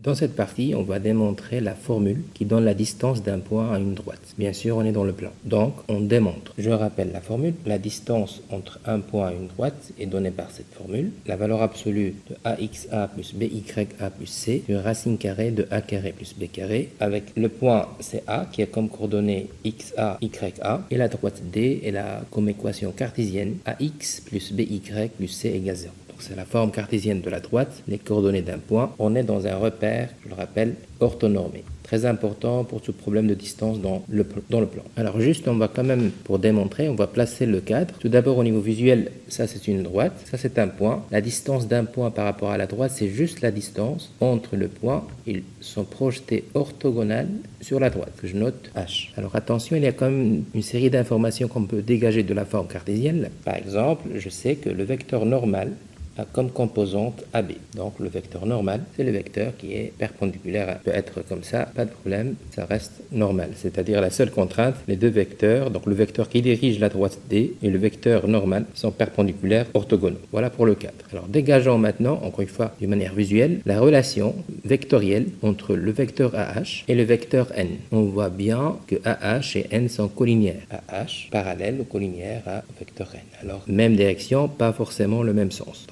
Dans cette partie, on va démontrer la formule qui donne la distance d'un point à une droite. Bien sûr, on est dans le plan. Donc, on démontre. Je rappelle la formule. La distance entre un point et une droite est donnée par cette formule. La valeur absolue de axa plus bya plus c, une racine carrée de a carré plus b carré, avec le point CA qui a comme coordonnées xa, ya, et la droite D est comme équation cartésienne ax plus by plus c égale 0. C'est la forme cartésienne de la droite, les coordonnées d'un point. On est dans un repère, je le rappelle, orthonormé. Très important pour tout problème de distance dans le plan. Alors juste, on va quand même, pour démontrer, on va placer le cadre. Tout d'abord, au niveau visuel, ça c'est une droite, ça c'est un point. La distance d'un point par rapport à la droite, c'est juste la distance entre le point. Ils sont projetés orthogonales sur la droite, que je note H. Alors attention, il y a quand même une série d'informations qu'on peut dégager de la forme cartésienne. Par exemple, je sais que le vecteur normal a comme composante AB. Donc le vecteur normal, c'est le vecteur qui est perpendiculaire. Peut être comme ça, pas de problème, ça reste normal. C'est-à-dire la seule contrainte, les deux vecteurs, donc le vecteur qui dirige la droite D et le vecteur normal sont perpendiculaires orthogonaux. Voilà pour le cadre. Alors dégageons maintenant, encore une fois, d'une manière visuelle, la relation vectorielle entre le vecteur AH et le vecteur N. On voit bien que AH et N sont collinéaires. AH parallèle ou collinéaire au vecteur N. Alors même direction, pas forcément le même sens.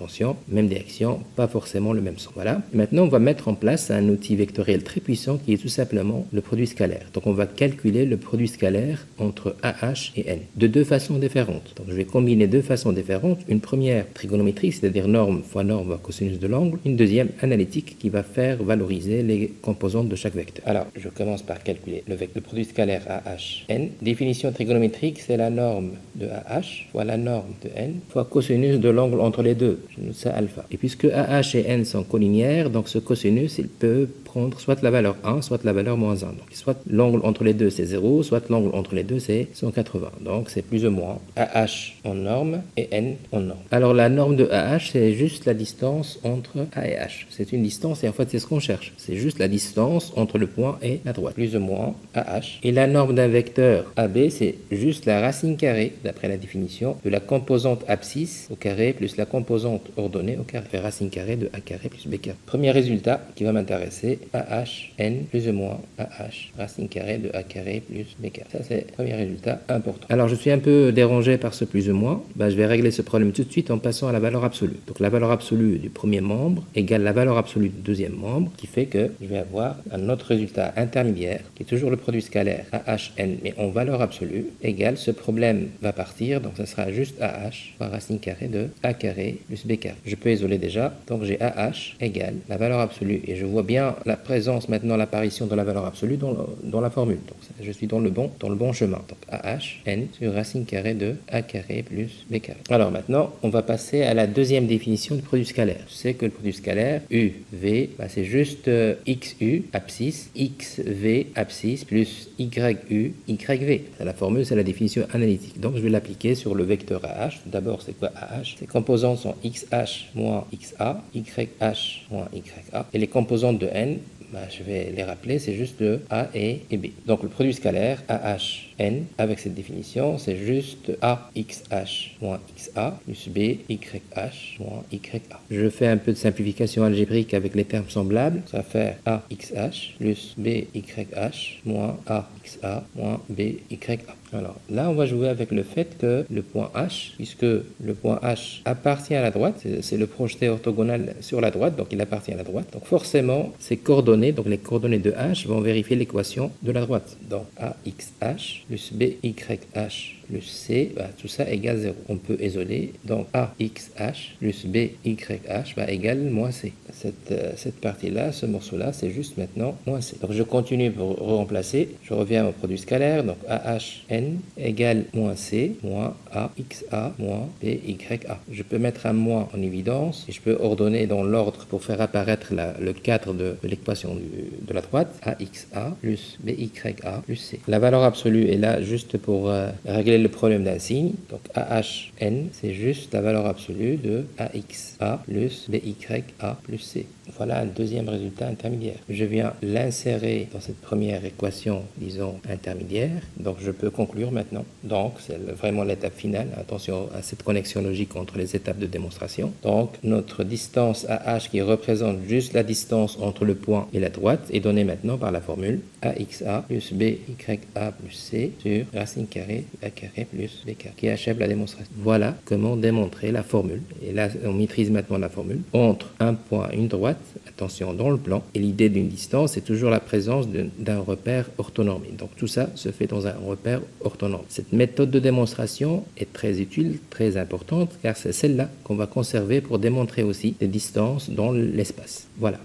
Même direction, pas forcément le même sens. Voilà. Maintenant, on va mettre en place un outil vectoriel très puissant qui est tout simplement le produit scalaire. Donc, on va calculer le produit scalaire entre AH et N de deux façons différentes. Donc, je vais combiner deux façons différentes. Une première, trigonométrie, c'est-à-dire norme fois cosinus de l'angle. Une deuxième, analytique, qui va faire valoriser les composantes de chaque vecteur. Alors, je commence par calculer le produit scalaire AH, N. Définition trigonométrique, c'est la norme de AH fois la norme de N fois cosinus de l'angle entre les deux. Ça alpha. Et puisque AH et N sont collinéaires, donc ce cosinus, il peut prendre soit la valeur 1, soit la valeur moins 1. Donc, soit l'angle entre les deux, c'est 0, soit l'angle entre les deux, c'est 180. Donc, c'est plus ou moins AH en norme et N en norme. Alors, la norme de AH, c'est juste la distance entre A et H. C'est une distance et en fait, c'est ce qu'on cherche. C'est juste la distance entre le point et la droite. Plus ou moins AH. Et la norme d'un vecteur AB, c'est juste la racine carrée, d'après la définition, de la composante abscisse au carré plus la composante ordonnée au carré. Racine carrée de A carré plus B carré. Premier résultat qui va m'intéresser, AH, N, plus ou moins AH, racine carrée de A carré plus B carré. Ça, c'est le premier résultat important. Alors, je suis un peu dérangé par ce plus ou moins. Je vais régler ce problème tout de suite en passant à la valeur absolue. Donc, la valeur absolue du premier membre égale la valeur absolue du deuxième membre, qui fait que je vais avoir un autre résultat intermédiaire, qui est toujours le produit scalaire AH, N, mais en valeur absolue, égale ce problème va partir, donc ça sera juste AH fois racine carrée de A carré plus B carré. Je peux isoler déjà, donc j'ai AH égale la valeur absolue, et je vois bien la présence maintenant, l'apparition de la valeur absolue dans la formule. Donc je suis dans le bon chemin. Donc AH, N sur racine carrée de A carré plus B carré. Alors maintenant, on va passer à la deuxième définition du produit scalaire. Je sais que le produit scalaire, UV, c'est juste XU, abscisse, XV, abscisse, plus YU, YV. La formule, c'est la définition analytique. Donc je vais l'appliquer sur le vecteur AH. D'abord, c'est quoi AH? Ses composantes sont XH moins XA, YH moins YA. Et les composantes de N, je vais les rappeler, c'est juste de A et B. Donc le produit scalaire AH N, avec cette définition, c'est juste AXH moins XA plus BYH moins YA. Je fais un peu de simplification algébrique avec les termes semblables. Ça va faire AXH plus BYH moins AXA moins BYA. Alors là, on va jouer avec le fait que le point H, puisque le point H appartient à la droite, c'est le projeté orthogonal sur la droite, donc il appartient à la droite. Donc forcément, ces coordonnées, donc les coordonnées de H, vont vérifier l'équation de la droite. Donc AXH plus BYH plus C, tout ça égale 0. On peut isoler, donc AXH plus BYH égale moins C. Cette partie-là, ce morceau-là, c'est juste maintenant moins C. Donc je continue pour remplacer, je reviens au produit scalaire, donc AHN égale moins C, moins AXA, moins BYA. Je peux mettre un moins en évidence, et je peux ordonner dans l'ordre pour faire apparaître le cadre de l'équation de la droite, AXA plus BYA plus C. La valeur absolue est là juste pour régler le problème d'un signe. Donc AHN, c'est juste la valeur absolue de AXA plus BYA plus C. Voilà un deuxième résultat intermédiaire. Je viens l'insérer dans cette première équation, disons, intermédiaire. Donc, je peux conclure maintenant. Donc, c'est vraiment l'étape finale. Attention à cette connexion logique entre les étapes de démonstration. Donc, notre distance AH qui représente juste la distance entre le point et la droite est donnée maintenant par la formule AXA plus BYA plus C sur racine carrée A carré plus B carré qui achève la démonstration. Voilà comment démontrer la formule. Et là, on maîtrise maintenant la formule entre un point et une droite, attention dans le plan, et l'idée d'une distance est toujours la présence d'un repère orthonormé. Donc tout ça se fait dans un repère orthonormé. Cette méthode de démonstration est très utile, très importante, car c'est celle-là qu'on va conserver pour démontrer aussi des distances dans l'espace. Voilà.